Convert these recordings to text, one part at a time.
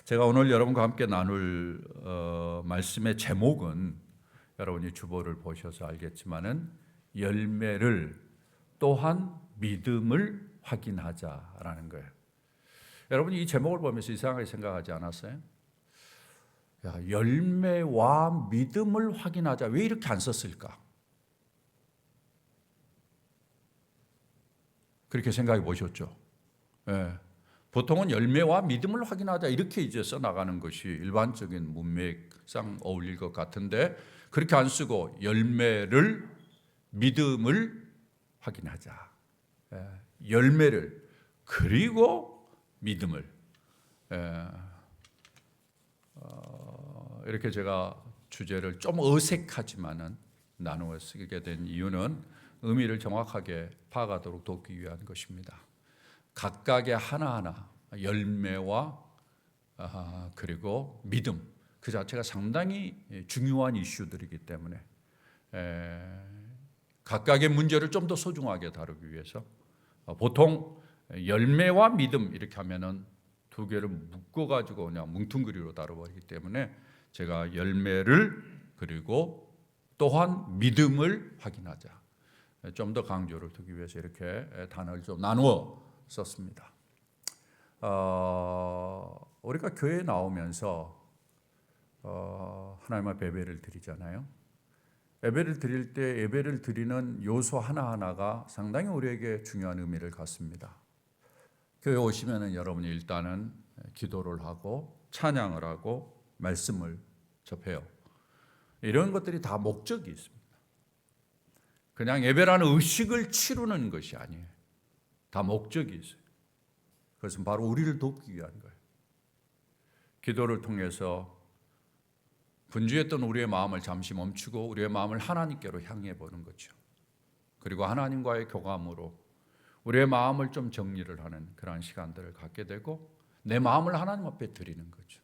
제가 오늘 여러분과 함께 나눌 말씀의 제목은 여러분이 주보를 보셔서 알겠지만은 열매를 또한 믿음을 확인하자라는 거예요. 여러분이 이 제목을 보면서 이상하게 생각하지 않았어요? 야, 열매와 믿음을 확인하자. 왜 이렇게 안 썼을까? 그렇게 생각해 보셨죠? 예. 보통은 열매와 믿음을 확인하자 이렇게 이제 써나가는 것이 일반적인 문맥상 어울릴 것 같은데 그렇게 안 쓰고 열매를 믿음을 확인하자. 예. 열매를 그리고 믿음을 이렇게 제가 주제를 좀 어색하지만은 나누어 쓰게 된 이유는 의미를 정확하게 파악하도록 돕기 위한 것입니다. 각각의 하나하나 열매와 그리고 믿음 그 자체가 상당히 중요한 이슈들이기 때문에 각각의 문제를 좀 더 소중하게 다루기 위해서 보통 열매와 믿음 이렇게 하면은 두 개를 묶어가지고 그냥 뭉뚱그리로 다뤄버리기 때문에 제가 열매를 그리고 또한 믿음을 확인하자. 좀 더 강조를 두기 위해서 이렇게 단어를 좀 나누어 썼습니다. 우리가 교회에 나오면서 하나님 앞에 예배를 드리잖아요. 예배를 드릴 때 예배를 드리는 요소 하나하나가 상당히 우리에게 중요한 의미를 갖습니다. 교회 오시면은 여러분이 일단은 기도를 하고 찬양을 하고 말씀을 접해요. 이런 것들이 다 목적이 있습니다. 그냥 예배라는 의식을 치르는 것이 아니에요. 다 목적이 있어요. 그것은 바로 우리를 돕기 위한 거예요. 기도를 통해서 분주했던 우리의 마음을 잠시 멈추고 우리의 마음을 하나님께로 향해 보는 거죠. 그리고 하나님과의 교감으로 우리의 마음을 좀 정리를 하는 그런 시간들을 갖게 되고 내 마음을 하나님 앞에 드리는 거죠.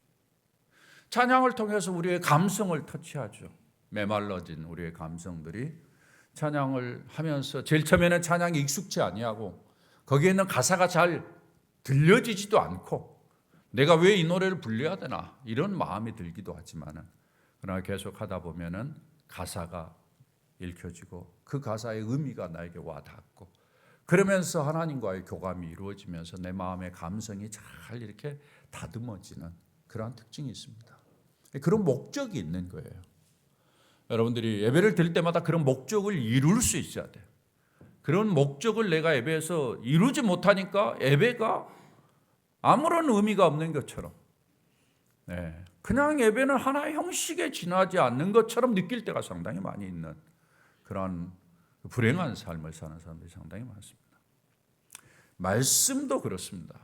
찬양을 통해서 우리의 감성을 터치하죠. 메말라진 우리의 감성들이 찬양을 하면서 제일 처음에는 찬양이 익숙치 아니하고 거기에 있는 가사가 잘 들려지지도 않고 내가 왜 이 노래를 불러야 되나 이런 마음이 들기도 하지만은 그러나 계속 하다 보면은 가사가 읽혀지고 그 가사의 의미가 나에게 와닿고 그러면서 하나님과의 교감이 이루어지면서 내 마음의 감성이 잘 이렇게 다듬어지는 그러한 특징이 있습니다. 그런 목적이 있는 거예요. 여러분들이 예배를 드릴 때마다 그런 목적을 이룰 수 있어야 돼요. 그런 목적을 내가 예배에서 이루지 못하니까 예배가 아무런 의미가 없는 것처럼 그냥 예배는 하나의 형식에 지나지 않는 것처럼 느낄 때가 상당히 많이 있는 그런 불행한 삶을 사는 사람들이 상당히 많습니다. 말씀도 그렇습니다.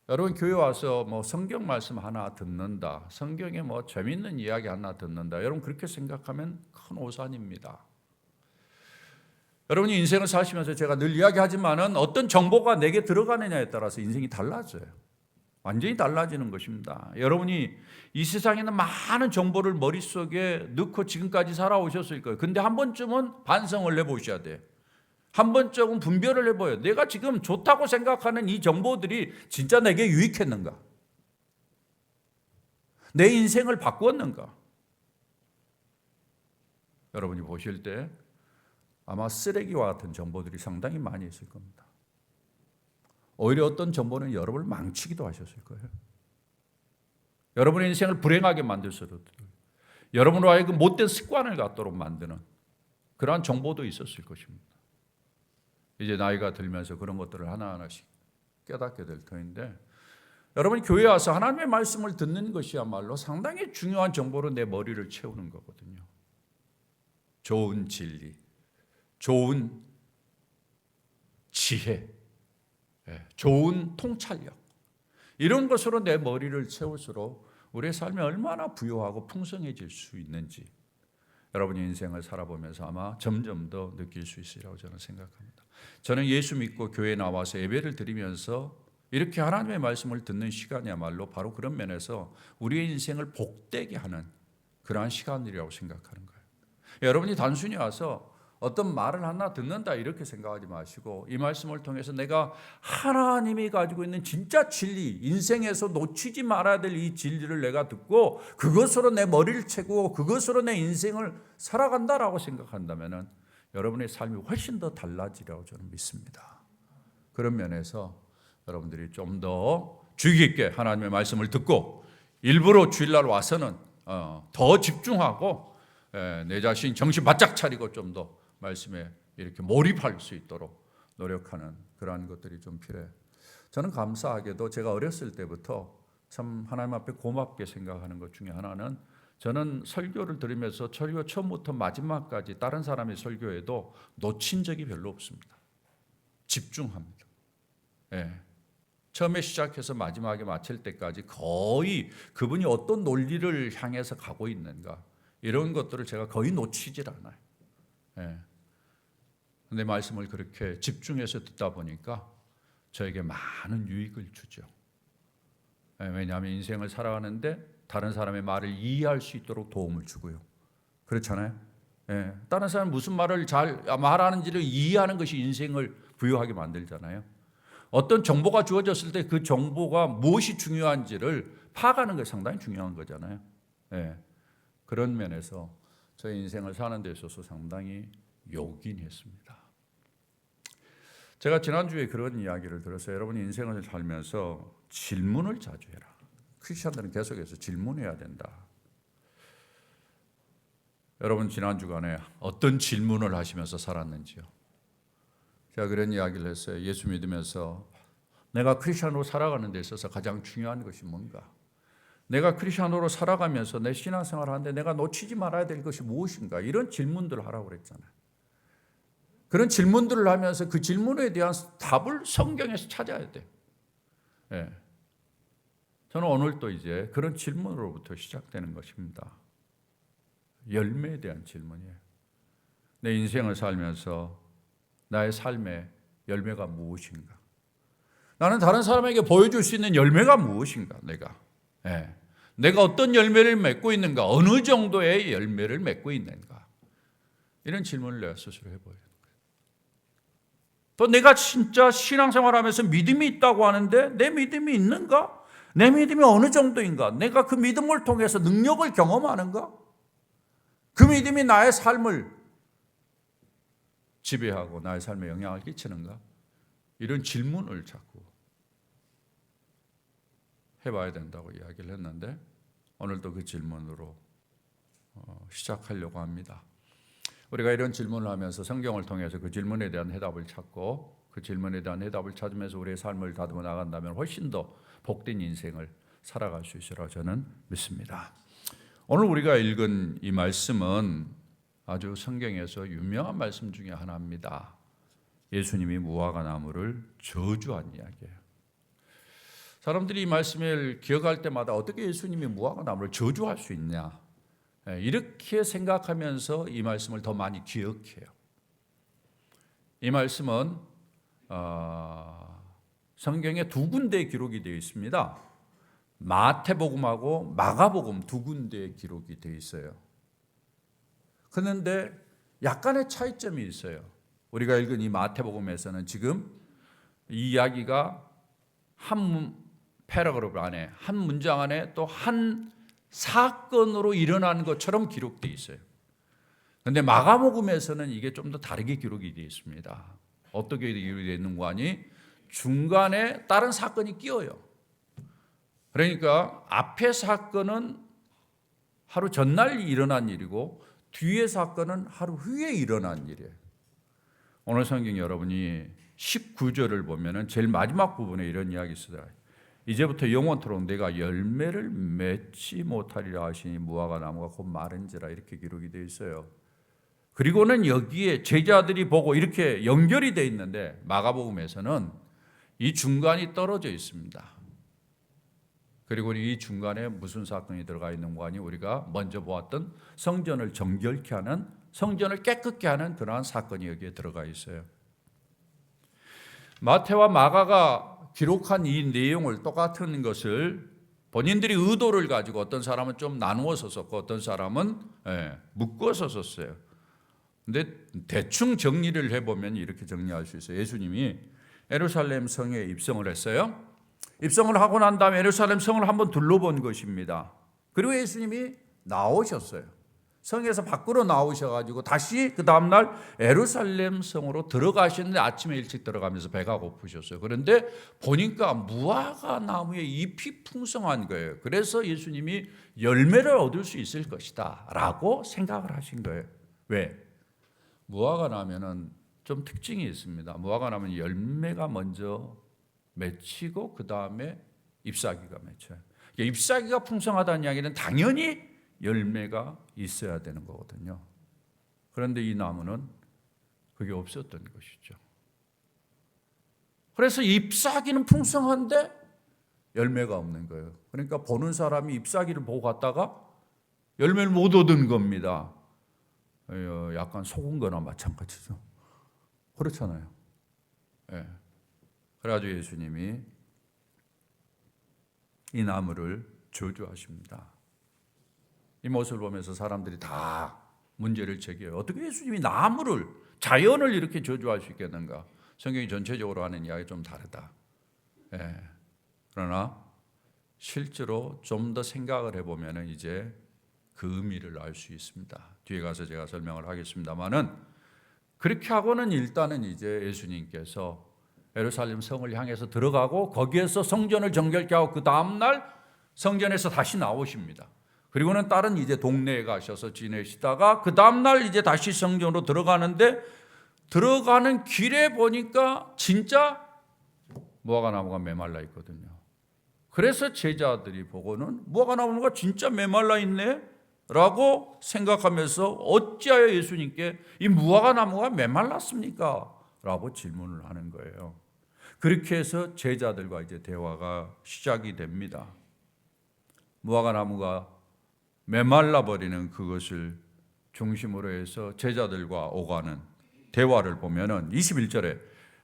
여러분 교회 와서 뭐 성경 말씀 하나 듣는다, 성경에 뭐 재밌는 이야기 하나 듣는다, 여러분 그렇게 생각하면 큰 오산입니다. 여러분이 인생을 사시면서 제가 늘 이야기하지만은 어떤 정보가 내게 들어가느냐에 따라서 인생이 달라져요. 완전히 달라지는 것입니다. 여러분이 이 세상에 있는 많은 정보를 머릿속에 넣고 지금까지 살아오셨을 거예요. 근데 한 번쯤은 반성을 해보셔야 돼요. 한 번쯤은 분별을 해봐요. 내가 지금 좋다고 생각하는 이 정보들이 진짜 내게 유익했는가? 내 인생을 바꾸었는가? 여러분이 보실 때 아마 쓰레기와 같은 정보들이 상당히 많이 있을 겁니다. 오히려 어떤 정보는 여러분을 망치기도 하셨을 거예요. 여러분의 인생을 불행하게 만들 수도 있고 여러분으로 하여금 못된 습관을 갖도록 만드는 그러한 정보도 있었을 것입니다. 이제 나이가 들면서 그런 것들을 하나하나씩 깨닫게 될 터인데 여러분이 교회에 와서 하나님의 말씀을 듣는 것이야말로 상당히 중요한 정보로 내 머리를 채우는 거거든요. 좋은 진리, 좋은 지혜, 좋은 통찰력 이런 것으로 내 머리를 채울수록 우리의 삶이 얼마나 부유하고 풍성해질 수 있는지 여러분이 인생을 살아보면서 아마 점점 더 느낄 수 있으리라고 저는 생각합니다. 저는 예수 믿고 교회에 나와서 예배를 드리면서 이렇게 하나님의 말씀을 듣는 시간이야말로 바로 그런 면에서 우리의 인생을 복되게 하는 그러한 시간이라고 생각하는 거예요. 여러분이 단순히 와서 어떤 말을 하나 듣는다 이렇게 생각하지 마시고 이 말씀을 통해서 내가 하나님이 가지고 있는 진짜 진리, 인생에서 놓치지 말아야 될 이 진리를 내가 듣고 그것으로 내 머리를 채고 그것으로 내 인생을 살아간다라고 생각한다면 여러분의 삶이 훨씬 더 달라지리라고 저는 믿습니다. 그런 면에서 여러분들이 좀 더 주의 깊게 하나님의 말씀을 듣고 일부러 주일날 와서는 더 집중하고 내 자신 정신 바짝 차리고 좀 더 말씀에 이렇게 몰입할 수 있도록 노력하는 그러한 것들이 좀 필요해요. 저는 감사하게도 제가 어렸을 때부터 참 하나님 앞에 고맙게 생각하는 것 중에 하나는 저는 설교를 들으면서 설교 처음부터 마지막까지 다른 사람의 설교에도 놓친 적이 별로 없습니다. 집중합니다. 처음에 시작해서 마지막에 마칠 때까지 거의 그분이 어떤 논리를 향해서 가고 있는가 이런 것들을 제가 거의 놓치질 않아요. 근데 말씀을 그렇게 집중해서 듣다 보니까 저에게 많은 유익을 주죠. 왜냐하면 인생을 살아가는데 다른 사람의 말을 이해할 수 있도록 도움을 주고요. 그렇잖아요. 다른 사람이 무슨 말을 잘 말하는지를 이해하는 것이 인생을 부유하게 만들잖아요. 어떤 정보가 주어졌을 때 그 정보가 무엇이 중요한지를 파악하는 것이 상당히 중요한 거잖아요. 그런 면에서 저의 인생을 사는 데 있어서 상당히 요긴했습니다. 제가 지난주에 그런 이야기를 들었어요. 여러분이 인생을 살면서 질문을 자주 해라. 크리스천들은 계속해서 질문해야 된다. 여러분 지난 주간에 어떤 질문을 하시면서 살았는지요? 제가 그런 이야기를 했어요. 예수 믿으면서 내가 크리스천으로 살아가는 데 있어서 가장 중요한 것이 뭔가? 내가 크리스천으로 살아가면서 내 신앙생활을 하는데 내가 놓치지 말아야 될 것이 무엇인가? 이런 질문들을 하라고 그랬잖아요. 그런 질문들을 하면서 그 질문에 대한 답을 성경에서 찾아야 돼. 저는 오늘도 이제 그런 질문으로부터 시작되는 것입니다. 열매에 대한 질문이에요. 내 인생을 살면서 나의 삶의 열매가 무엇인가? 나는 다른 사람에게 보여줄 수 있는 열매가 무엇인가? 내가 어떤 열매를 맺고 있는가? 어느 정도의 열매를 맺고 있는가? 이런 질문을 내가 스스로 해봐야 돼요. 또 내가 진짜 신앙생활하면서 믿음이 있다고 하는데 내 믿음이 있는가? 내 믿음이 어느 정도인가? 내가 그 믿음을 통해서 능력을 경험하는가? 그 믿음이 나의 삶을 지배하고 나의 삶에 영향을 끼치는가? 이런 질문을 자꾸 해봐야 된다고 이야기를 했는데 오늘도 그 질문으로 시작하려고 합니다. 우리가 이런 질문을 하면서 성경을 통해서 그 질문에 대한 해답을 찾고 그 질문에 대한 해답을 찾으면서 우리의 삶을 다듬어 나간다면 훨씬 더 복된 인생을 살아갈 수 있으리라 저는 믿습니다. 오늘 우리가 읽은 이 말씀은 아주 성경에서 유명한 말씀 중에 하나입니다. 예수님이 무화과 나무를 저주한 이야기예요. 사람들이 이 말씀을 기억할 때마다 어떻게 예수님이 무화과 나무를 저주할 수 있냐 이렇게 생각하면서 이 말씀을 더 많이 기억해요. 이 말씀은 성경에 두 군데에 기록이 되어 있습니다. 마태복음하고 마가복음 두 군데에 기록이 되어 있어요. 그런데 약간의 차이점이 있어요. 우리가 읽은 이 마태복음에서는 지금 이 이야기가 한 패러그래프 안에 한 문장 안에 또 한 사건으로 일어난 것처럼 기록되어 있어요. 그런데 마가복음에서는 이게 좀 더 다르게 기록이 되어 있습니다. 어떻게 기록이 되어 있는 거 아니? 중간에 다른 사건이 끼어요. 그러니까 앞의 사건은 하루 전날 일어난 일이고 뒤의 사건은 하루 후에 일어난 일이에요. 오늘 성경 여러분이 19절을 보면 제일 마지막 부분에 이런 이야기 있어요. 이제부터 영원토록 내가 열매를 맺지 못하리라 하시니 무화과 나무가 곧 마른지라 이렇게 기록이 되어 있어요. 그리고는 여기에 제자들이 보고 이렇게 연결이 되어 있는데 마가복음에서는 이 중간이 떨어져 있습니다. 그리고 이 중간에 무슨 사건이 들어가 있는 거 아니? 우리가 먼저 보았던 성전을 정결케 하는, 성전을 깨끗게 하는 그러한 사건이 여기에 들어가 있어요. 마태와 마가가 기록한 이 내용을 똑같은 것을 본인들이 의도를 가지고 어떤 사람은 좀 나누어서 썼고 어떤 사람은 묶어서 썼어요. 근데 대충 정리를 해보면 이렇게 정리할 수 있어요. 예수님이 예루살렘 성에 입성을 했어요. 입성을 하고 난 다음에 예루살렘 성을 한번 둘러본 것입니다. 그리고 예수님이 나오셨어요. 성에서 밖으로 나오셔가지고 다시 그 다음날 예루살렘 성으로 들어가셨는데 아침에 일찍 들어가면서 배가 고프셨어요. 그런데 보니까 무화과 나무의 잎이 풍성한 거예요. 그래서 예수님이 열매를 얻을 수 있을 것이다 라고 생각을 하신 거예요. 왜? 무화과 나무는 좀 특징이 있습니다. 무화과 나무는 열매가 먼저 맺히고 그 다음에 잎사귀가 맺혀요. 잎사귀가 풍성하다는 이야기는 당연히 열매가 있어야 되는 거거든요. 그런데 이 나무는 그게 없었던 것이죠. 그래서 잎사귀는 풍성한데 열매가 없는 거예요. 그러니까 보는 사람이 잎사귀를 보고 갔다가 열매를 못 얻은 겁니다. 약간 속은 거나 마찬가지죠. 그렇잖아요. 예. 그래가지고 예수님이 이 나무를 저주하십니다. 이 모습을 보면서 사람들이 다 문제를 제기해요. 어떻게 예수님이 나무를, 자연을 이렇게 저주할 수 있겠는가? 성경이 전체적으로 하는 이야기 좀 다르다. 예. 그러나 실제로 좀 더 생각을 해보면 이제 그 의미를 알 수 있습니다. 뒤에 가서 제가 설명을 하겠습니다만은 그렇게 하고는 일단은 이제 예수님께서 예루살렘 성을 향해서 들어가고 거기에서 성전을 정결케 하고 그 다음날 성전에서 다시 나오십니다. 그리고는 다른 이제 동네에 가셔서 지내시다가 그 다음날 이제 다시 성전으로 들어가는데 들어가는 길에 보니까 진짜 무화과 나무가 메말라 있거든요. 그래서 제자들이 보고는 무화과 나무가 진짜 메말라 있네 라고 생각하면서 어찌하여 예수님께 이 무화과 나무가 메말랐습니까? 라고 질문을 하는 거예요. 그렇게 해서 제자들과 이제 대화가 시작이 됩니다. 무화과 나무가 메말라 버리는 그것을 중심으로 해서 제자들과 오가는 대화를 보면은 21절에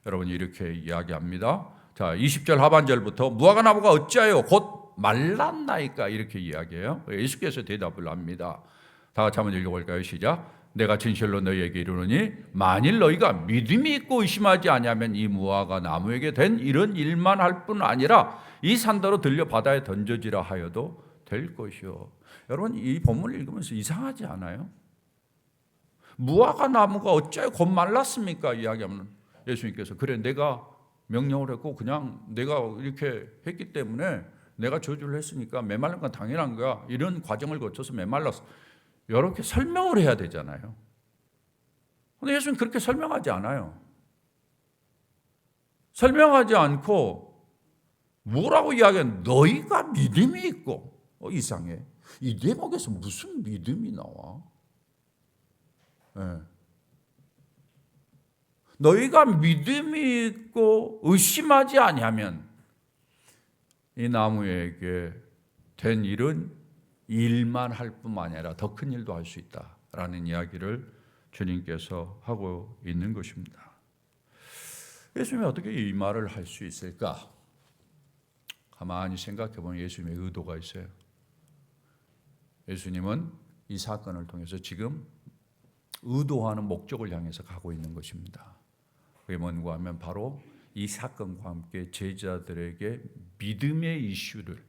여러분이 이렇게 이야기합니다. 자, 20절 하반절부터 무화과 나무가 어찌하여 곧 말랐나이까 이렇게 이야기해요. 예수께서 대답을 합니다. 다 같이 한번 읽어볼까요? 시작. 내가 진실로 너희에게 이르노니 만일 너희가 믿음이 있고 의심하지 아니하면 이 무화과 나무에게 된 이런 일만 할 뿐 아니라 이 산더러 들려 바다에 던져지라 하여도 될 것이요. 여러분 이 본문을 읽으면서 이상하지 않아요? 무화과 나무가 어찌하여 곧 말랐습니까? 이야기하면 예수님께서 그래 내가 명령을 했고 그냥 내가 이렇게 했기 때문에 내가 저주를 했으니까 메말른 건 당연한 거야. 이런 과정을 거쳐서 메말랐어. 이렇게 설명을 해야 되잖아요. 그런데 예수님 그렇게 설명하지 않아요. 설명하지 않고 뭐라고 이야기해? 너희가 믿음이 있고 이상해. 이 대목에서 무슨 믿음이 나와? 네. 너희가 믿음이 있고 의심하지 아니하면 이 나무에게 된 일은 일만 할 뿐만 아니라 더 큰 일도 할 수 있다라는 이야기를 주님께서 하고 있는 것입니다. 예수님이 어떻게 이 말을 할 수 있을까? 가만히 생각해 보면 예수님의 의도가 있어요. 예수님은 이 사건을 통해서 지금 의도하는 목적을 향해서 가고 있는 것입니다. 그게 뭔가 하면 바로 이 사건과 함께 제자들에게 믿음의 이슈를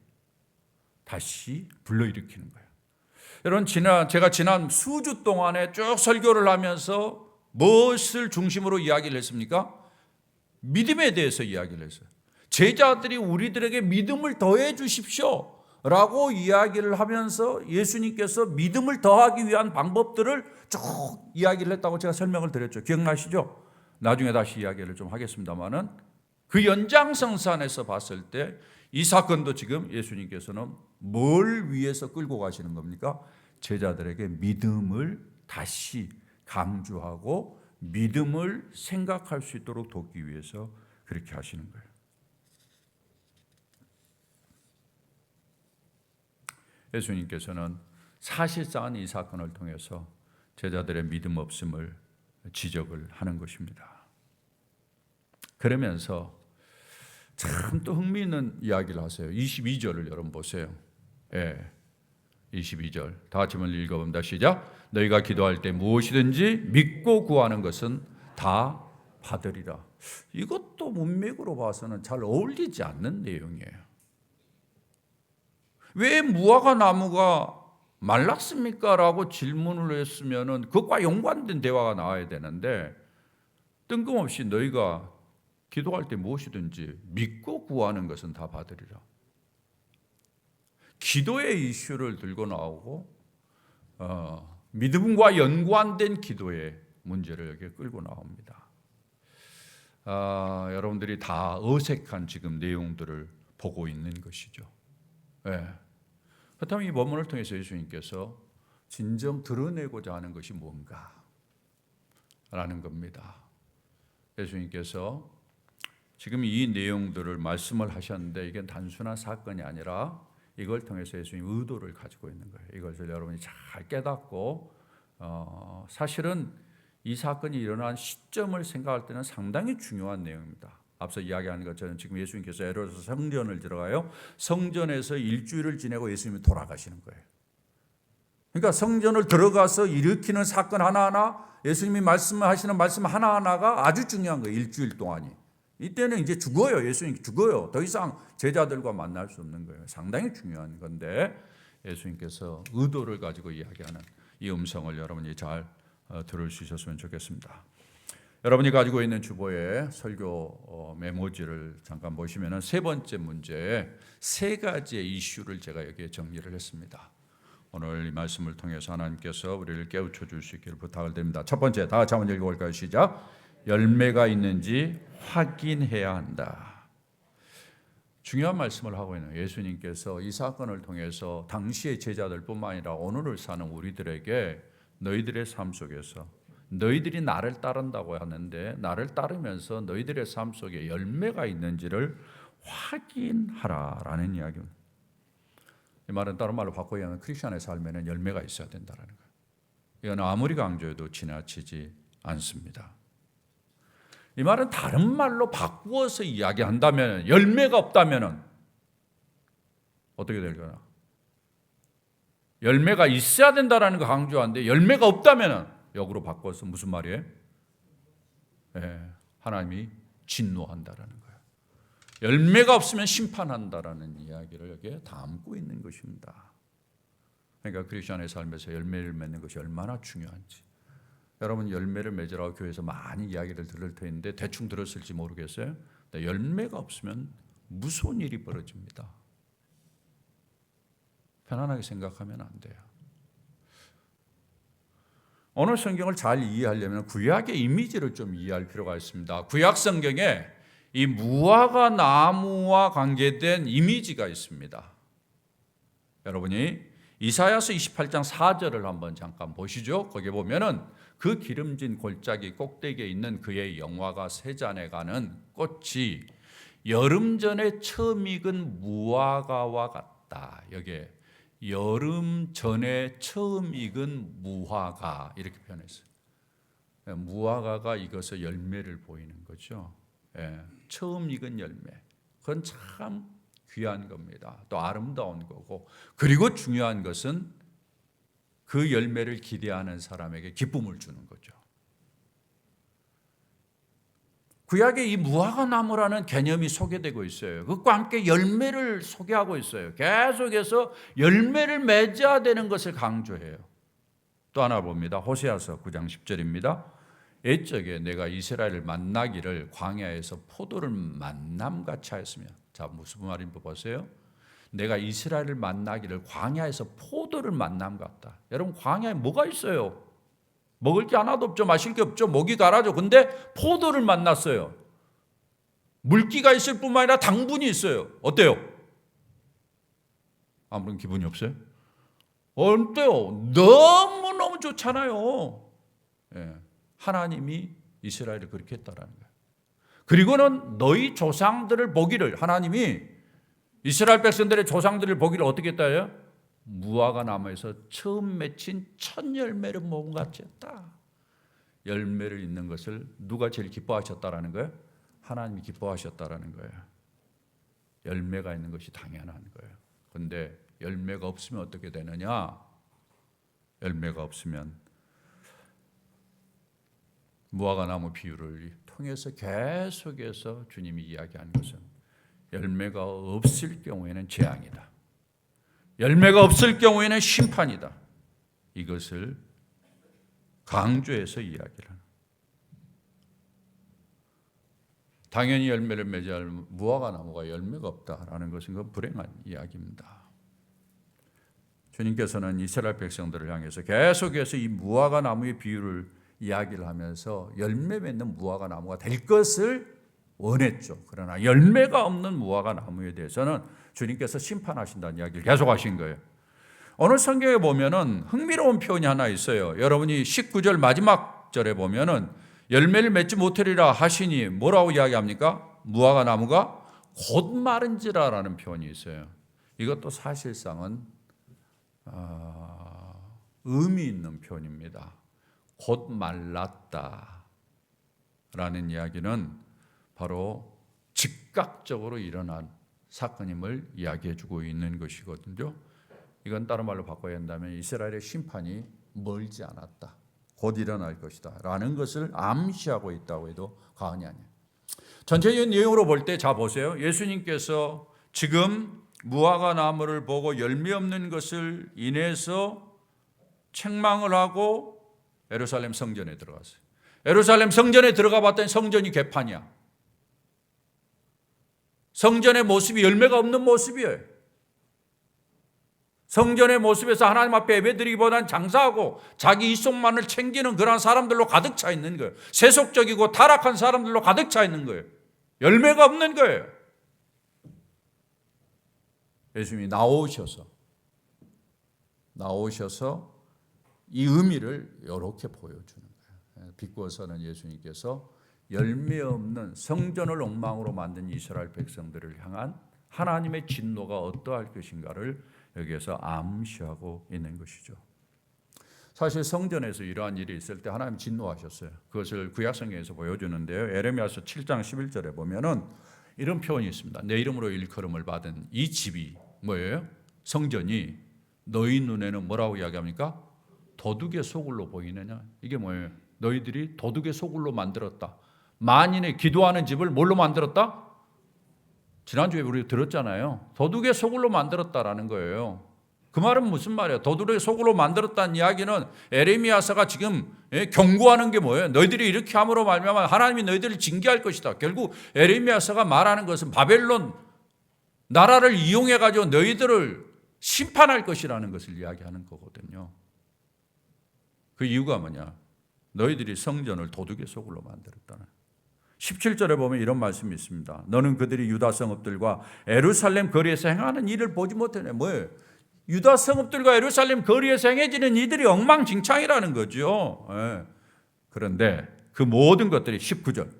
다시 불러일으키는 거예요. 여러분 제가 지난 수주 동안에 쭉 설교를 하면서 무엇을 중심으로 이야기를 했습니까? 믿음에 대해서 이야기를 했어요. 제자들이 우리들에게 믿음을 더해 주십시오 라고 이야기를 하면서 예수님께서 믿음을 더하기 위한 방법들을 쭉 이야기를 했다고 제가 설명을 드렸죠. 기억나시죠? 나중에 다시 이야기를 좀 하겠습니다만은 그 연장선상에서 봤을 때 이 사건도 지금 예수님께서는 뭘 위해서 끌고 가시는 겁니까? 제자들에게 믿음을 다시 강조하고 믿음을 생각할 수 있도록 돕기 위해서 그렇게 하시는 거예요. 예수님께서는 사실상 이 사건을 통해서 제자들의 믿음 없음을 지적을 하는 것입니다. 그러면서 참 또 흥미있는 이야기를 하세요. 22절을 여러분 보세요. 예. 22절 다 같이 한번 읽어봅니다. 시작. 너희가 기도할 때 무엇이든지 믿고 구하는 것은 다 받으리라. 이것도 문맥으로 봐서는 잘 어울리지 않는 내용이에요. 왜 무화과 나무가 말랐습니까? 라고 질문을 했으면 그것과 연관된 대화가 나와야 되는데 뜬금없이 너희가 기도할 때 무엇이든지 믿고 구하는 것은 다 받으리라. 기도의 이슈를 들고 나오고 믿음과 연관된 기도의 문제를 여기에 끌고 나옵니다. 여러분들이 다 어색한 지금 내용들을 보고 있는 것이죠. 네. 그렇다면 이 본문을 통해서 예수님께서 진정 드러내고자 하는 것이 뭔가? 라는 겁니다. 예수님께서 지금 이 내용들을 말씀을 하셨는데 이게 단순한 사건이 아니라 이걸 통해서 예수님 의도를 가지고 있는 거예요. 이것을 여러분이 잘 깨닫고 사실은 이 사건이 일어난 시점을 생각할 때는 상당히 중요한 내용입니다. 앞서 이야기한 것처럼 지금 예수님께서 에베소서 성전을 들어가요. 성전에서 일주일을 지내고 예수님이 돌아가시는 거예요. 그러니까 성전을 들어가서 일으키는 사건 하나하나, 예수님이 말씀하시는 말씀 하나하나가 아주 중요한 거예요. 일주일 동안이. 이때는 이제 죽어요. 예수님 죽어요. 더 이상 제자들과 만날 수 없는 거예요. 상당히 중요한 건데 예수님께서 의도를 가지고 이야기하는 이 음성을 여러분이 잘 들을 수 있었으면 좋겠습니다. 여러분이 가지고 있는 주보의 설교 메모지를 잠깐 보시면 세 번째 문제에 세 가지의 이슈를 제가 여기에 정리를 했습니다. 오늘 이 말씀을 통해서 하나님께서 우리를 깨우쳐 줄 수 있기를 부탁을 드립니다. 첫 번째, 다 같이 한번 읽어볼까요? 시작. 열매가 있는지 확인해야 한다. 중요한 말씀을 하고 있는 예수님께서 이 사건을 통해서 당시의 제자들뿐만 아니라 오늘을 사는 우리들에게 너희들의 삶 속에서 너희들이 나를 따른다고 하는데 나를 따르면서 너희들의 삶 속에 열매가 있는지를 확인하라라는 이야기입니다. 이 말은 다른 말로 바꿔야 하면 크리스천의 삶에는 열매가 있어야 된다는 거예요. 이건 아무리 강조해도 지나치지 않습니다. 이 말은 다른 말로 바꾸어서 이야기한다면 열매가 없다면 어떻게 될까요? 열매가 있어야 된다는 거 강조하는데 열매가 없다면 역으로 바꿔서 무슨 말이에요? 하나님이 진노한다라는 거예요. 열매가 없으면 심판한다라는 이야기를 여기에 담고 있는 것입니다. 그러니까 크리스천의 삶에서 열매를 맺는 것이 얼마나 중요한지. 여러분 열매를 맺으라고 교회에서 많이 이야기를 들을 텐데 대충 들었을지 모르겠어요. 열매가 없으면 무서운 일이 벌어집니다. 편안하게 생각하면 안 돼요. 오늘 성경을 잘 이해하려면 구약의 이미지를 좀 이해할 필요가 있습니다. 구약 성경에 이 무화과 나무와 관계된 이미지가 있습니다. 여러분이 이사야서 28장 4절을 한번 잠깐 보시죠. 거기 보면은 그 기름진 골짜기 꼭대기에 있는 그의 영화가 세잔에 가는 꽃이 여름 전에 처음 익은 무화과와 같다. 여기에 여름 전에 처음 익은 무화과 이렇게 표현했어요. 무화과가 익어서 열매를 보이는 거죠. 처음 익은 열매. 그건 참 귀한 겁니다. 또 아름다운 거고. 그리고 중요한 것은 그 열매를 기대하는 사람에게 기쁨을 주는 거죠. 구약에 이 무화과 나무라는 개념이 소개되고 있어요. 그것과 함께 열매를 소개하고 있어요. 계속해서 열매를 맺어야 되는 것을 강조해요. 또 하나 봅니다. 호세아서 9장 10절입니다. 옛적에 내가 이스라엘을 만나기를 광야에서 포도를 만남같이 하였으며. 자, 무슨 말인지 보세요. 내가 이스라엘을 만나기를 광야에서 포도를 만남 같다. 여러분 광야에 뭐가 있어요? 먹을 게 하나도 없죠. 마실 게 없죠. 목이 가라죠. 근데 포도를 만났어요. 물기가 있을 뿐만 아니라 당분이 있어요. 어때요? 아무런 기분이 없어요? 어때요? 너무너무 좋잖아요. 하나님이 이스라엘을 그렇게 했다라는 거예요. 그리고는 너희 조상들을 보기를 하나님이 이스라엘 백성들의 조상들을 보기를 어떻게 했다요? 무화과 나무에서 처음 맺힌 첫 열매를 먹은 것 같이 했다. 열매를 잇는 것을 누가 제일 기뻐하셨다라는 거예요? 하나님이 기뻐하셨다라는 거예요. 열매가 있는 것이 당연한 거예요. 그런데 열매가 없으면 어떻게 되느냐? 열매가 없으면 무화과 나무 비유를 통해서 계속해서 주님이 이야기한 것은 열매가 없을 경우에는 재앙이다. 열매가 없을 경우에는 심판이다. 이것을 강조해서 이야기를 하는. 당연히 열매를 맺어야 할 무화과 나무가 열매가 없다라는 것은 그 불행한 이야기입니다. 주님께서는 이스라엘 백성들을 향해서 계속해서 이 무화과 나무의 비유를 이야기를 하면서 열매 맺는 무화과 나무가 될 것을 원했죠. 그러나 열매가 없는 무화과 나무에 대해서는 주님께서 심판하신다는 이야기를 계속하신 거예요. 오늘 성경에 보면은 흥미로운 표현이 하나 있어요. 여러분이 19절 마지막 절에 보면은 열매를 맺지 못하리라 하시니 뭐라고 이야기합니까? 무화과 나무가 곧 마른지라라는 표현이 있어요. 이것도 사실상은 의미 있는 표현입니다. 곧 말랐다라는 이야기는 바로 즉각적으로 일어난 사건임을 이야기해 주고 있는 것이거든요. 이건 다른 말로 바꿔야 한다면 이스라엘의 심판이 멀지 않았다. 곧 일어날 것이다 라는 것을 암시하고 있다고 해도 과언이 아니에요. 전체적인 내용으로 볼 때 자 보세요. 예수님께서 지금 무화과 나무를 보고 열매 없는 것을 인해서 책망을 하고 예루살렘 성전에 들어갔어요. 예루살렘 성전에 들어가 봤더니 성전이 개판이야. 성전의 모습이 열매가 없는 모습이에요. 성전의 모습에서 하나님 앞에 예배드리기보다는 장사하고 자기 이속만을 챙기는 그런 사람들로 가득 차 있는 거예요. 세속적이고 타락한 사람들로 가득 차 있는 거예요. 열매가 없는 거예요. 예수님이 나오셔서 이 의미를 이렇게 보여주는 거예요. 비꼬아서는 예수님께서 열매 없는 성전을 엉망으로 만든 이스라엘 백성들을 향한 하나님의 진노가 어떠할 것인가를 여기에서 암시하고 있는 것이죠. 사실 성전에서 이러한 일이 있을 때 하나님 진노하셨어요. 그것을 구약성경에서 보여주는데요. 에레미야서 7장 11절에 보면은 이런 표현이 있습니다. 내 이름으로 일컬음을 받은 이 집이 뭐예요? 성전이 너희 눈에는 뭐라고 이야기합니까? 도둑의 소굴로 보이느냐? 이게 뭐예요? 너희들이 도둑의 소굴로 만들었다. 만인의 기도하는 집을 뭘로 만들었다? 지난주에 우리 들었잖아요. 도둑의 소굴로 만들었다라는 거예요. 그 말은 무슨 말이에요? 도둑의 소굴로 만들었다는 이야기는 에레미야서가 지금 경고하는 게 뭐예요? 너희들이 이렇게 함으로 말미암아 하나님이 너희들을 징계할 것이다. 결국 에레미야서가 말하는 것은 바벨론 나라를 이용해 가지고 너희들을 심판할 것이라는 것을 이야기하는 거거든요. 그 이유가 뭐냐? 너희들이 성전을 도둑의 소굴로 만들었다는. 17절에 보면 이런 말씀이 있습니다. 너는 그들이 유다 성읍들과 예루살렘 거리에서 행하는 일을 보지 못하네. 뭐예요? 유다 성읍들과 예루살렘 거리에서 행해지는 이들이 엉망진창이라는 거죠. 예. 그런데 그 모든 것들이 19절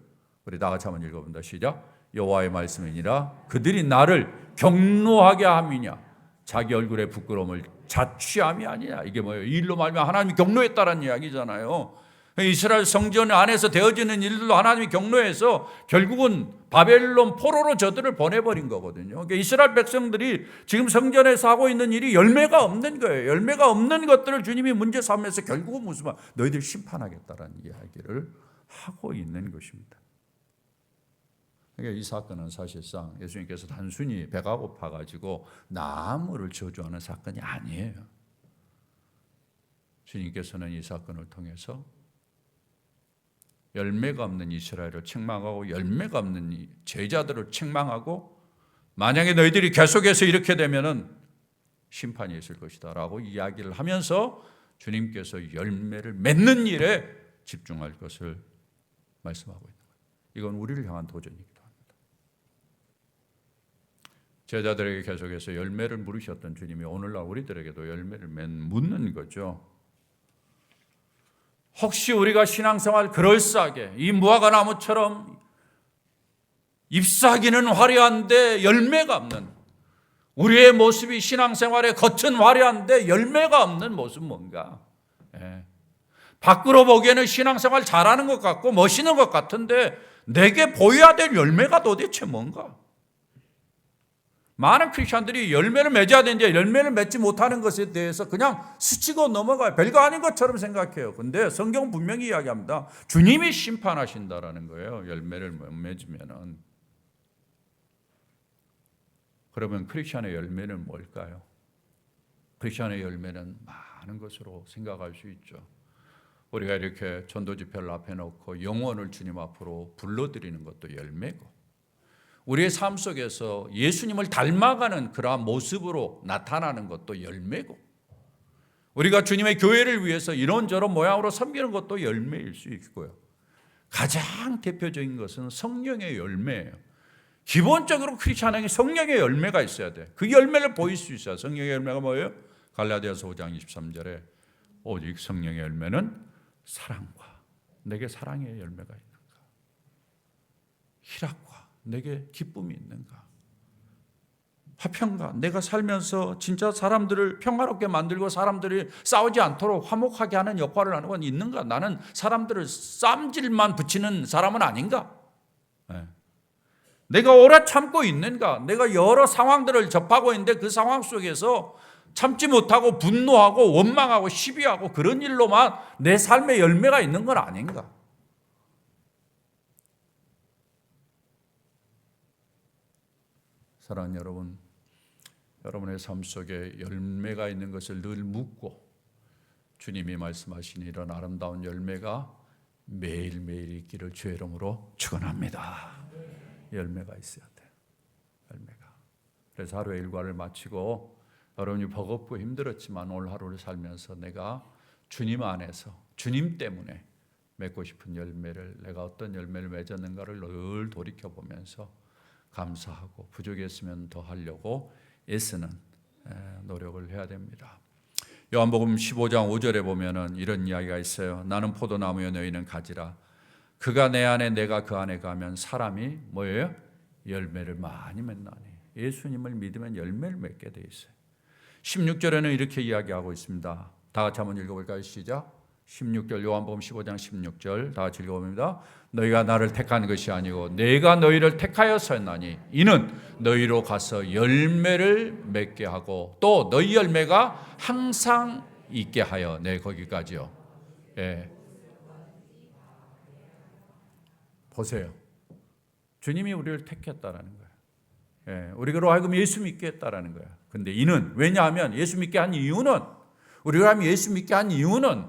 우리 다 같이 한번 읽어본다. 시작. 여호와의 말씀이니라 그들이 나를 경노하게 함이냐 자기 얼굴의 부끄러움을 자취함이 아니냐. 이게 뭐예요? 이 일로 말하면 하나님이 경노했다라는 이야기잖아요. 이스라엘 성전 안에서 되어지는 일들로 하나님이 경노해서 결국은 바벨론 포로로 저들을 보내버린 거거든요. 그러니까 이스라엘 백성들이 지금 성전에서 하고 있는 일이 열매가 없는 거예요. 열매가 없는 것들을 주님이 문제 삼으면서 결국은 무슨 말? 너희들 심판하겠다라는 이야기를 하고 있는 것입니다. 그러니까 이 사건은 사실상 예수님께서 단순히 배가 고파가지고 나무를 저주하는 사건이 아니에요. 주님께서는 이 사건을 통해서 열매가 없는 이스라엘을 책망하고 열매가 없는 제자들을 책망하고 만약에 너희들이 계속해서 이렇게 되면은 심판이 있을 것이다 라고 이야기를 하면서 주님께서 열매를 맺는 일에 집중할 것을 말씀하고 있는 거예요. 이건 우리를 향한 도전이기도 합니다. 제자들에게 계속해서 열매를 물으셨던 주님이 오늘날 우리들에게도 열매를 묻는 거죠. 혹시 우리가 신앙생활 그럴싸하게 이 무화과 나무처럼 잎사귀는 화려한데 열매가 없는 우리의 모습이 신앙생활에 겉은 화려한데 열매가 없는 모습 뭔가? 밖으로 보기에는 신앙생활 잘하는 것 같고 멋있는 것 같은데 내게 보여야 될 열매가 도대체 뭔가? 많은 크리스천들이 열매를 맺어야 되는데 열매를 맺지 못하는 것에 대해서 그냥 스치고 넘어가요. 별거 아닌 것처럼 생각해요. 근데 성경은 분명히 이야기합니다. 주님이 심판하신다라는 거예요. 열매를 못 맺으면은. 그러면 크리스천의 열매는 뭘까요? 크리스천의 열매는 많은 것으로 생각할 수 있죠. 우리가 이렇게 전도 집회를 앞에 놓고 영혼을 주님 앞으로 불러들이는 것도 열매고, 우리의 삶 속에서 예수님을 닮아가는 그러한 모습으로 나타나는 것도 열매고, 우리가 주님의 교회를 위해서 이런저런 모양으로 섬기는 것도 열매일 수 있고요. 가장 대표적인 것은 성령의 열매예요. 기본적으로 크리스천에게 성령의 열매가 있어야 돼. 그 열매를 보일 수 있어요. 성령의 열매가 뭐예요? 갈라디아서 5장 23절에 오직 성령의 열매는 사랑과, 내게 사랑의 열매가 있는가? 희락과, 내게 기쁨이 있는가? 화평과, 내가 살면서 진짜 사람들을 평화롭게 만들고 사람들이 싸우지 않도록 화목하게 하는 역할을 하는 건 있는가? 나는 사람들을 쌈질만 붙이는 사람은 아닌가? 네. 내가 오래 참고 있는가? 내가 여러 상황들을 접하고 있는데 그 상황 속에서 참지 못하고 분노하고 원망하고 시비하고 그런 일로만 내 삶의 열매가 있는 건 아닌가? 사랑하는 여러분, 여러분의 삶 속에 열매가 있는 것을 늘 묻고 주님이 말씀하신 이런 아름다운 열매가 매일매일 있기를 주의 이름으로 축원합니다. 열매가 있어야 돼. 열매가. 그래서 하루의 일과를 마치고 여러분이 버겁고 힘들었지만 오늘 하루를 살면서 내가 주님 안에서 주님 때문에 맺고 싶은 열매를, 내가 어떤 열매를 맺었는가를 늘 돌이켜보면서 감사하고 부족했으면 더 하려고 애쓰는 노력을 해야 됩니다. 요한복음 15장 5절에 보면은 이런 이야기가 있어요. 나는 포도나무여 너희는 가지라. 그가 내 안에 내가 그 안에 가면 사람이 뭐예요? 열매를 많이 맺나니. 예수님을 믿으면 열매를 맺게 돼 있어요. 16절에는 이렇게 이야기하고 있습니다. 다 같이 한번 읽어볼까요? 시작. 16절 요한복음 15장 16절 다 같이 읽어봅니다. 너희가 나를 택한 것이 아니고 내가 너희를 택하였었나니 이는 너희로 가서 열매를 맺게 하고 또 너희 열매가 항상 있게 하여. 네, 거기까지요. 예. 보세요. 주님이 우리를 택했다라는 거예요. 예, 우리로 하여금 예수 믿게 했다라는 거예요. 근데 이는, 왜냐하면 예수 믿게 한 이유는, 우리가 예수 믿게 한 이유는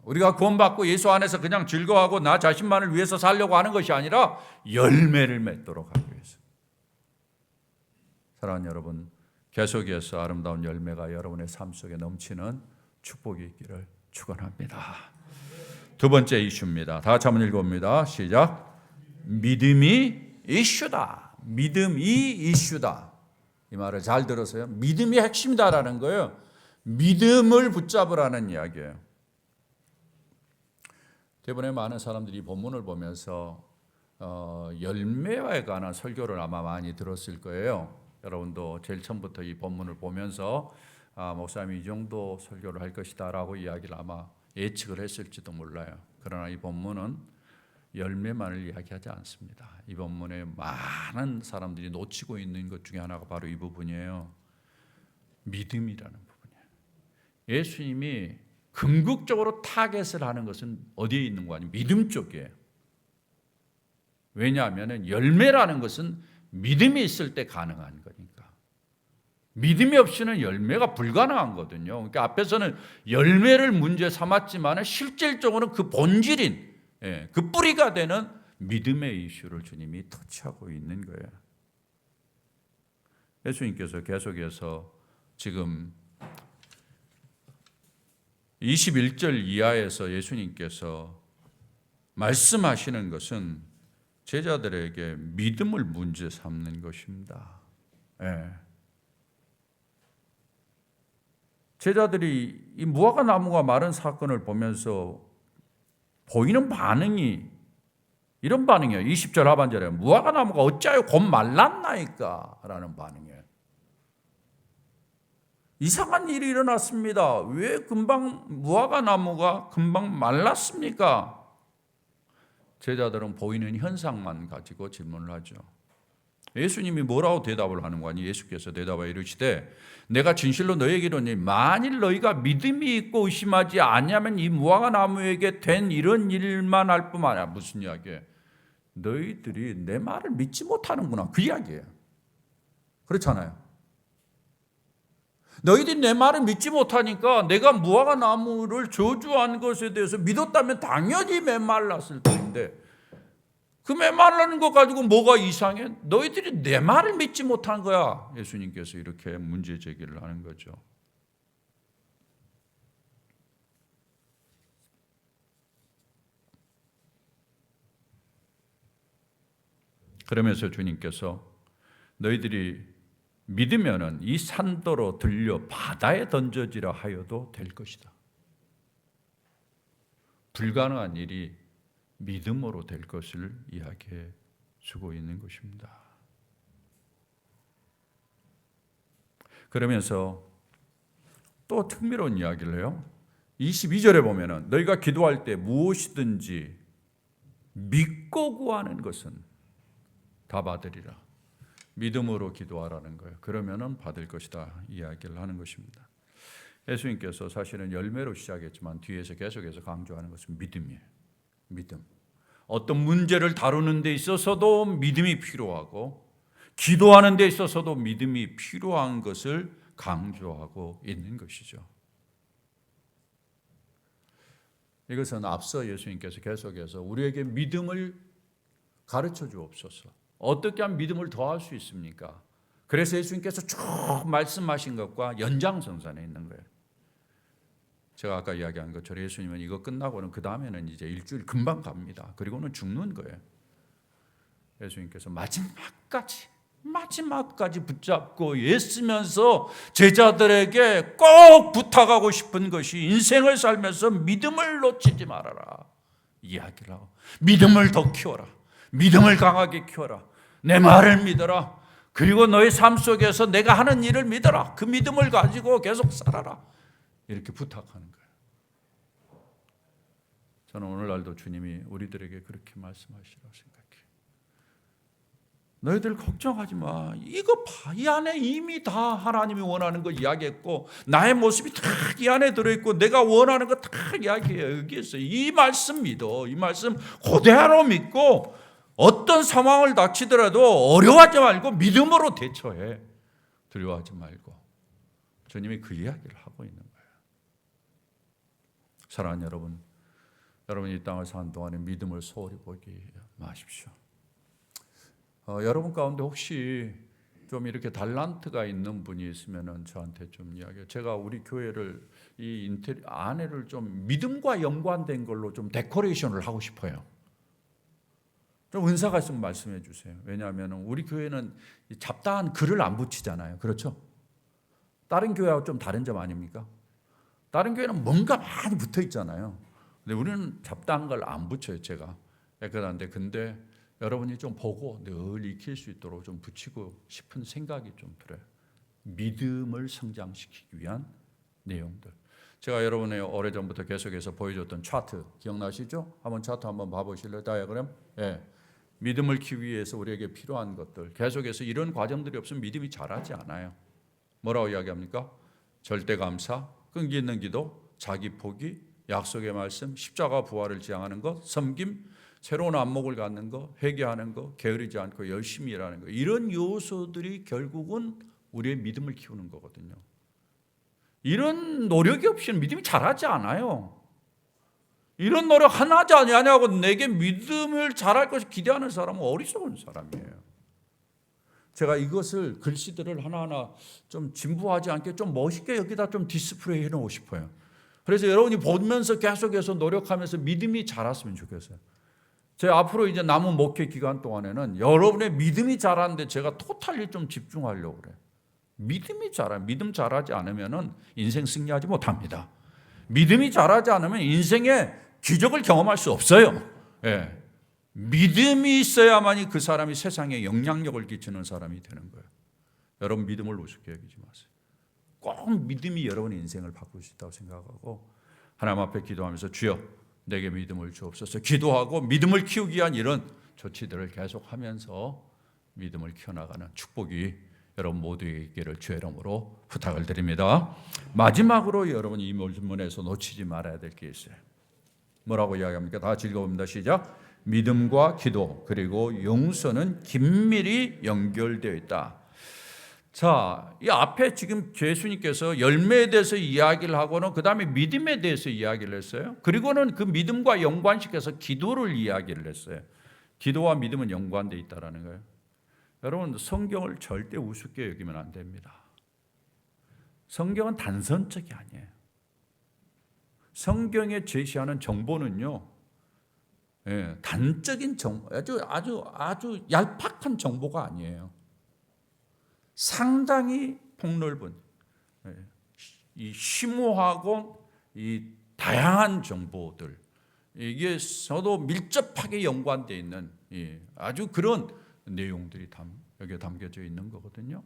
우리가 구원받고 예수 안에서 그냥 즐거워하고 나 자신만을 위해서 살려고 하는 것이 아니라 열매를 맺도록 하기 위해서. 사랑하는 여러분, 계속해서 아름다운 열매가 여러분의 삶 속에 넘치는 축복이 있기를 축원합니다. 두 번째 이슈입니다. 다 같이 한번 읽어봅니다. 시작. 믿음이 이슈다. 믿음이 이슈다. 이 말을 잘 들으세요. 믿음이 핵심이다라는 거예요. 믿음을 붙잡으라는 이야기예요. 대부분의 많은 사람들이 이 본문을 보면서 열매에 관한 설교를 아마 많이 들었을 거예요. 여러분도 제일 처음부터 이 본문을 보면서 목사님이 이 정도 설교를 할 것이다 라고 이야기를 아마 예측을 했을지도 몰라요. 그러나 이 본문은 열매만을 이야기하지 않습니다. 이 본문에 많은 사람들이 놓치고 있는 것 중에 하나가 바로 이 부분이에요. 믿음이라는 부분이에요. 예수님이 궁극적으로 타겟을 하는 것은 어디에 있는 거 아니에요? 믿음 쪽이에요. 왜냐하면 열매라는 것은 믿음이 있을 때 가능한 거니까. 믿음이 없이는 열매가 불가능한 거거든요. 그러니까 앞에서는 열매를 문제 삼았지만 실질적으로는 그 본질인, 그 뿌리가 되는 믿음의 이슈를 주님이 터치하고 있는 거예요. 예수님께서 계속해서 지금 21절 이하에서 예수님께서 말씀하시는 것은 제자들에게 믿음을 문제 삼는 것입니다. 제자들이 이 무화과 나무가 마른 사건을 보면서 보이는 반응이 이런 반응이에요. 20절 하반절에 무화과 나무가 어찌하여 곧 말랐나이까 라는 반응이에요. 이상한 일이 일어났습니다. 왜 금방 무화과 나무가 금방 말랐습니까? 제자들은 보이는 현상만 가지고 질문을 하죠. 예수님이 뭐라고 대답을 하는 거 아니? 예수께서 대답하여 이르시되 내가 진실로 너희에게 이르노니 만일 너희가 믿음이 있고 의심하지 아니하면 이 무화과 나무에게 된 이런 일만 할 뿐만 아니라 무슨 이야기예요? 너희들이 내 말을 믿지 못하는구나 그 이야기예요. 그렇잖아요. 너희들이 내 말을 믿지 못하니까 내가 무화과 나무를 저주한 것에 대해서 믿었다면 당연히 메말랐을 텐데 그 메말라는 것 가지고 뭐가 이상해? 너희들이 내 말을 믿지 못한 거야. 예수님께서 이렇게 문제 제기를 하는 거죠. 그러면서 주님께서 너희들이 믿으면은 이 산더러 들려 바다에 던져지라 하여도 될 것이다. 불가능한 일이 믿음으로 될 것을 이야기해 주고 있는 것입니다. 그러면서 또 특별한 이야기를 해요. 22절에 보면은 너희가 기도할 때 무엇이든지 믿고 구하는 것은 다 받으리라. 믿음으로 기도하라는 거예요. 그러면은 받을 것이다 이야기를 하는 것입니다. 예수님께서 사실은 열매로 시작했지만 뒤에서 계속해서 강조하는 것은 믿음이에요. 믿음. 어떤 문제를 다루는 데 있어서도 믿음이 필요하고 기도하는 데 있어서도 믿음이 필요한 것을 강조하고 있는 것이죠. 이것은 앞서 예수님께서 계속해서 우리에게 믿음을 가르쳐 주옵소서. 어떻게 하면 믿음을 더할 수 있습니까? 그래서 예수님께서 쭉 말씀하신 것과 연장선상에 있는 거예요. 제가 아까 이야기한 것처럼 예수님은 이거 끝나고는 그 다음에는 이제 일주일 금방 갑니다. 그리고는 죽는 거예요. 예수님께서 마지막까지 붙잡고 애쓰면서 제자들에게 꼭 부탁하고 싶은 것이 인생을 살면서 믿음을 놓치지 말아라 이야기를 하고 믿음을 더 키워라. 믿음을 강하게 키워라. 내 말을 믿어라. 그리고 너의 삶 속에서 내가 하는 일을 믿어라. 그 믿음을 가지고 계속 살아라. 이렇게 부탁하는 거예요. 저는 오늘날도 주님이 우리들에게 그렇게 말씀하시라고 생각해요. 너희들 걱정하지 마. 이거 봐. 이 안에 이미 다 하나님이 원하는 거 이야기했고 나의 모습이 다 이 안에 들어있고 내가 원하는 거 다 이야기해요. 여기 있어요. 이 말씀 믿어. 이 말씀 그대로 믿고 어떤 상황을 닥치더라도 어려워하지 말고 믿음으로 대처해. 두려워하지 말고. 주님이 그 이야기를 하고 있는 거예요. 사랑하는 여러분, 여러분이 이 땅을 사는 동안에 믿음을 소홀히 보지 마십시오. 여러분 가운데 혹시 좀 이렇게 달란트가 있는 분이 있으면 저한테 좀 이야기해요. 제가 우리 교회를 이 인테리어 안에를 좀 믿음과 연관된 걸로 좀 데코레이션을 하고 싶어요. 좀 은사가 있으면 말씀해 주세요. 왜냐하면 우리 교회는 잡다한 글을 안 붙이잖아요. 그렇죠? 다른 교회하고 좀 다른 점 아닙니까? 다른 교회는 뭔가 많이 붙어 있잖아요. 근데 우리는 잡다한 걸 안 붙여요. 제가. 그런데 근데 여러분이 좀 보고 늘 익힐 수 있도록 좀 붙이고 싶은 생각이 좀 들어요. 믿음을 성장시키기 위한 내용들. 제가 여러분의 오래전부터 계속해서 보여줬던 차트 기억나시죠? 한번 차트 한번 봐보실래요? 다이어그램? 예. 믿음을 키우기 위해서 우리에게 필요한 것들. 계속해서 이런 과정들이 없으면 믿음이 자라지 않아요. 뭐라고 이야기합니까? 절대 감사, 끈기 있는 기도, 자기 포기, 약속의 말씀, 십자가 부활을 지향하는 것, 섬김, 새로운 안목을 갖는 것, 회개하는 것, 게으르지 않고 열심히 일하는 것. 이런 요소들이 결국은 우리의 믿음을 키우는 거거든요. 이런 노력이 없이는 믿음이 자라지 않아요. 이런 노력 하나 하지 아니하냐고 내게 믿음을 잘할 것을 기대하는 사람은 어리석은 사람이에요. 제가 이것을 글씨들을 하나하나 좀 진부하지 않게 좀 멋있게 여기다 좀 디스플레이 해놓고 싶어요. 그래서 여러분이 보면서 계속해서 노력하면서 믿음이 자랐으면 좋겠어요. 제가 앞으로 이제 남은 목회 기간 동안에는 여러분의 믿음이 자라는데 제가 토탈리 좀 집중하려고 그래요. 믿음이 자라. 믿음 자라지 않으면 인생 승리하지 못합니다. 믿음이 자라지 않으면 인생에 기적을 경험할 수 없어요. 예. 믿음이 있어야만이 그 사람이 세상에 영향력을 끼치는 사람이 되는 거예요. 여러분 믿음을 우습게 여기지 마세요. 꼭 믿음이 여러분의 인생을 바꿀 수 있다고 생각하고 하나님 앞에 기도하면서 주여 내게 믿음을 주옵소서 기도하고 믿음을 키우기 위한 이런 조치들을 계속하면서 믿음을 키워나가는 축복이 여러분 모두에게 있기를 주의 이름으로 부탁을 드립니다. 마지막으로 여러분 이 본문에서 놓치지 말아야 될 게 있어요. 뭐라고 이야기합니까? 다 즐거웁니다. 시작. 믿음과 기도 그리고 용서는 긴밀히 연결되어 있다. 자, 이 앞에 지금 예수님께서 열매에 대해서 이야기를 하고는 그 다음에 믿음에 대해서 이야기를 했어요. 그리고는 그 믿음과 연관시켜서 기도를 이야기를 했어요. 기도와 믿음은 연관되어 있다는 거예요. 여러분 성경을 절대 우습게 여기면 안 됩니다. 성경은 단선적이 아니에요. 성경에 제시하는 정보는요, 단적인 정보, 아주 얄팍한 정보가 아니에요. 상당히 폭넓은, 이 심오하고 이 다양한 정보들, 이게 서로 밀접하게 연관되어 있는 아주 그런 내용들이 여기에 담겨져 있는 거거든요.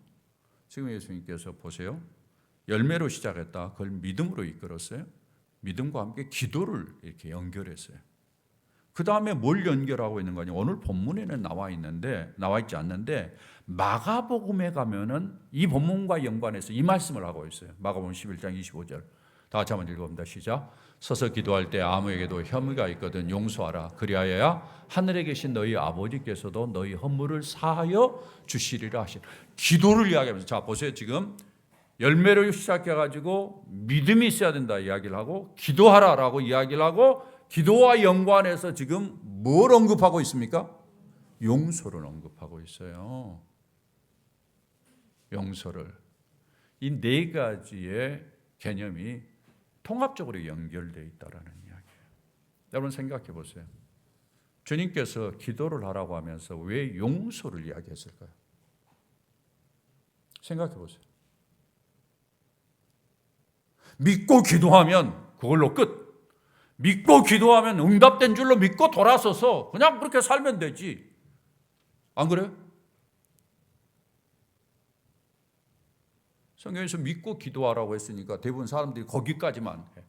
지금 예수님께서 보세요. 열매로 시작했다. 그걸 믿음으로 이끌었어요. 믿음과 함께 기도를 이렇게 연결했어요. 그 다음에 뭘 연결하고 있는 거냐? 오늘 본문에는 나와 있지 않는데 마가복음에 가면은 이 본문과 연관해서 이 말씀을 하고 있어요. 마가복음 11장 25절. 다 같이 한번 읽어봅니다. 시작. 서서 기도할 때 아무에게도 혐의가 있거든 용서하라. 그리하여야 하늘에 계신 너희 아버지께서도 너희 허물을 사하여 주시리라 하시라. 기도를 이야기하면서, 자 보세요. 지금 열매를 시작해가지고 믿음이 있어야 된다 이야기를 하고, 기도하라라고 이야기를 하고, 기도와 연관해서 지금 뭘 언급하고 있습니까? 용서를 언급하고 있어요. 용서를. 이 네 가지의 개념이 통합적으로 연결되어 있다는 이야기예요. 여러분 생각해 보세요. 주님께서 기도를 하라고 하면서 왜 용서를 이야기했을까요? 생각해 보세요. 믿고 기도하면 그걸로 끝. 믿고 기도하면 응답된 줄로 믿고 돌아서서 그냥 그렇게 살면 되지. 안 그래요? 성경에서 믿고 기도하라고 했으니까 대부분 사람들이 거기까지만 해.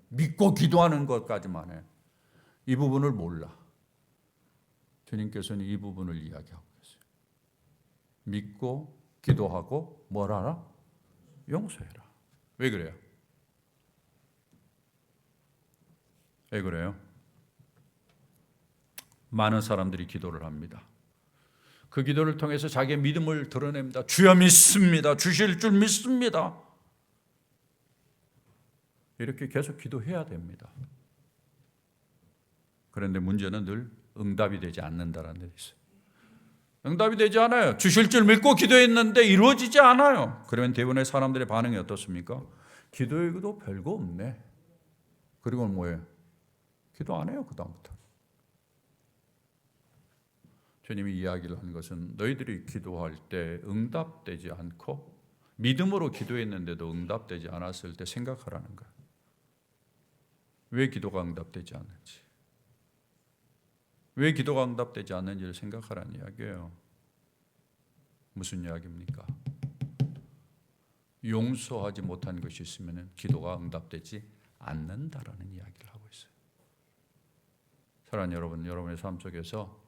믿고 기도하는 것까지만 해. 이 부분을 몰라. 주님께서는 이 부분을 이야기하고 계세요. 믿고 기도하고 뭘 하라? 용서해라. 왜 그래요? 왜 그래요? 많은 사람들이 기도를 합니다. 그 기도를 통해서 자기의 믿음을 드러냅니다. 주여 믿습니다. 주실 줄 믿습니다. 이렇게 계속 기도해야 됩니다. 그런데 문제는 늘 응답이 되지 않는다는 데 있어요. 응답이 되지 않아요. 주실 줄 믿고 기도했는데 이루어지지 않아요. 그러면 대부분의 사람들의 반응이 어떻습니까? 기도해도 별거 없네. 그리고 뭐예요? 기도 안 해요. 그 다음부터. 주님이 이야기를 한 것은 너희들이 기도할 때 응답되지 않고 믿음으로 기도했는데도 응답되지 않았을 때 생각하라는 거예요. 왜 기도가 응답되지 않는지. 왜 기도가 응답되지 않는지를 생각하라는 이야기예요. 무슨 이야기입니까? 용서하지 못한 것이 있으면 기도가 응답되지 않는다라는 이야기를 하고 있어요. 사랑하는 여러분, 여러분의 삶 속에서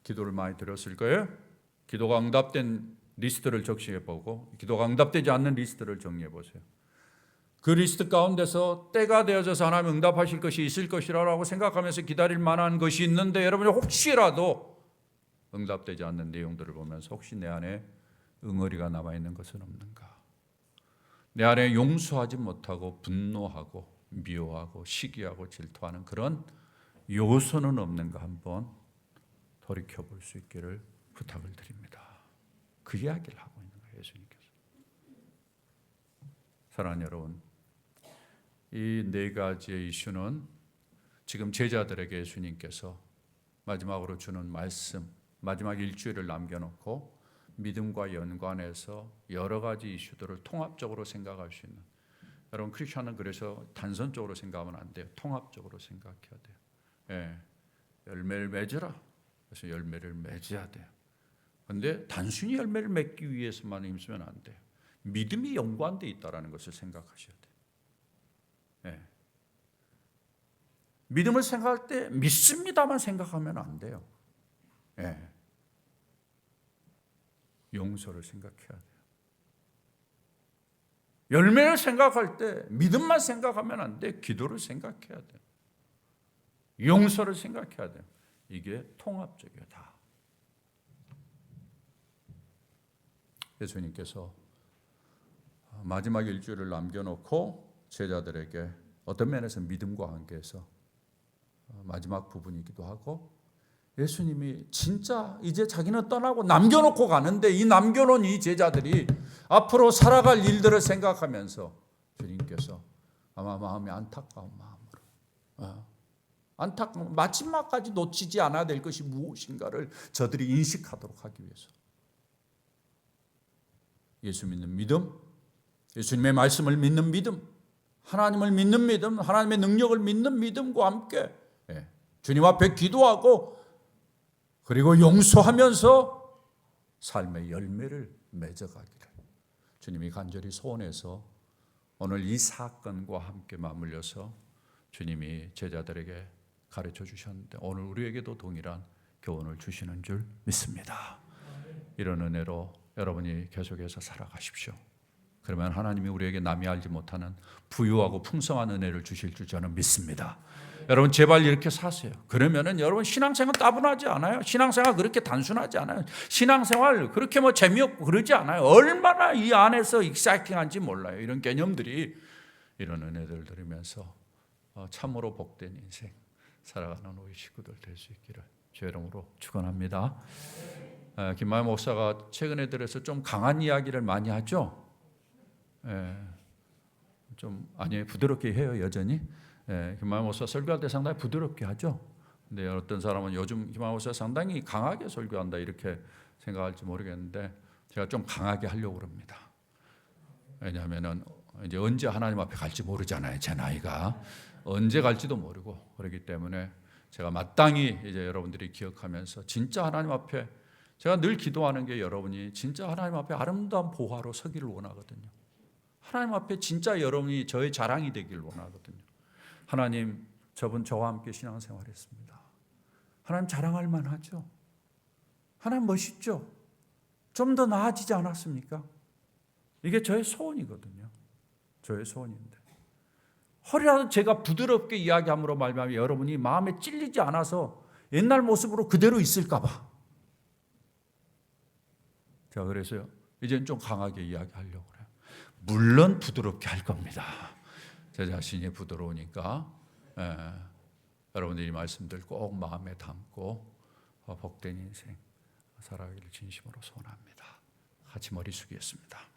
기도를 많이 드렸을 거예요. 기도가 응답된 리스트를 적시해보고 기도가 응답되지 않는 리스트를 정리해보세요. 그 리스트 가운데서 때가 되어져서 하나님 응답하실 것이 있을 것이라고 생각하면서 기다릴 만한 것이 있는데 여러분이 혹시라도 응답되지 않는 내용들을 보면서 혹시 내 안에 응어리가 남아있는 것은 없는가? 내 안에 용서하지 못하고 분노하고 미워하고 시기하고 질투하는 그런 요소는 없는가 한번 돌이켜볼 수 있기를 부탁을 드립니다. 그 이야기를 하고 있는 거예요. 예수님께서. 사랑하는 여러분, 이 네 가지의 이슈는 지금 제자들에게 예수님께서 마지막으로 주는 말씀, 마지막 일주일을 남겨놓고 믿음과 연관해서 여러 가지 이슈들을 통합적으로 생각할 수 있는, 여러분 크리스천은 그래서 단선적으로 생각하면 안 돼요. 통합적으로 생각해야 돼요. 예, 열매를 맺으라. 그래서 열매를 맺어야 돼요. 그런데 단순히 열매를 맺기 위해서만 힘쓰면 안 돼요. 믿음이 연관되어 있다는 것을 생각하셔야 돼요. 예. 믿음을 생각할 때 믿습니다만 생각하면 안 돼요. 예. 용서를 생각해야 돼요. 열매를 생각할 때 믿음만 생각하면 안 돼. 기도를 생각해야 돼요. 용서를 생각해야 돼요. 이게 통합적이에요. 다. 예수님께서 마지막 일주일을 남겨놓고 제자들에게 어떤 면에서 믿음과 관계에서 마지막 부분이기도 하고, 예수님이 진짜 이제 자기는 떠나고 남겨놓고 가는데 이 남겨놓은 이 제자들이 앞으로 살아갈 일들을 생각하면서 주님께서 아마 마음이 안타까운 마음으로 마지막까지 놓치지 않아야 될 것이 무엇인가를 저들이 인식하도록 하기 위해서 예수 믿는 믿음, 예수님의 말씀을 믿는 믿음, 하나님을 믿는 믿음, 하나님의 능력을 믿는 믿음과 함께 주님 앞에 기도하고 그리고 용서하면서 삶의 열매를 맺어가기를 주님이 간절히 소원해서 오늘 이 사건과 함께 맞물려서 주님이 제자들에게 가르쳐 주셨는데 오늘 우리에게도 동일한 교훈을 주시는 줄 믿습니다. 이런 은혜로 여러분이 계속해서 살아가십시오. 그러면 하나님이 우리에게 남이 알지 못하는 부유하고 풍성한 은혜를 주실 줄 저는 믿습니다. 여러분 제발 이렇게 사세요. 그러면은 여러분 신앙생활 따분하지 않아요. 신앙생활 그렇게 단순하지 않아요. 신앙생활 그렇게 재미없고 그러지 않아요. 얼마나 이 안에서 익사이팅한지 몰라요. 이런 개념들이 이런 은혜들을 들으면서 참으로 복된 인생 살아가는 우리 식구들 될 수 있기를 주의 이름으로 축원합니다. 김만희 목사가 최근에 들어서 좀 강한 이야기를 많이 하죠. 좀 아니 부드럽게 해요 여전히. 김만희 목사 설교할 때 상당히 부드럽게 하죠. 근데 어떤 사람은 요즘 김만희 목사 상당히 강하게 설교한다 이렇게 생각할지 모르겠는데 제가 좀 강하게 하려고 합니다. 왜냐하면은 이제 언제 하나님 앞에 갈지 모르잖아요. 제 나이가 언제 갈지도 모르고 그렇기 때문에 제가 마땅히 이제 여러분들이 기억하면서 진짜 하나님 앞에 제가 늘 기도하는 게 여러분이 진짜 하나님 앞에 아름다운 보화로 서기를 원하거든요. 하나님 앞에 진짜 여러분이 저의 자랑이 되길 원하거든요. 하나님, 저분 저와 함께 신앙생활했습니다. 하나님 자랑할 만하죠. 하나님 멋있죠. 좀 더 나아지지 않았습니까? 이게 저의 소원이거든요. 저의 소원인데 허리라도 제가 부드럽게 이야기함으로 말미암아 여러분이 마음에 찔리지 않아서 옛날 모습으로 그대로 있을까 봐 제가 그래서요 이제는 좀 강하게 이야기하려고 그래요. 물론 부드럽게 할 겁니다. 제 자신이 부드러우니까 여러분들이 말씀들 꼭 마음에 담고 복된 인생 살아가기를 진심으로 소원합니다. 같이 머리 숙이겠습니다.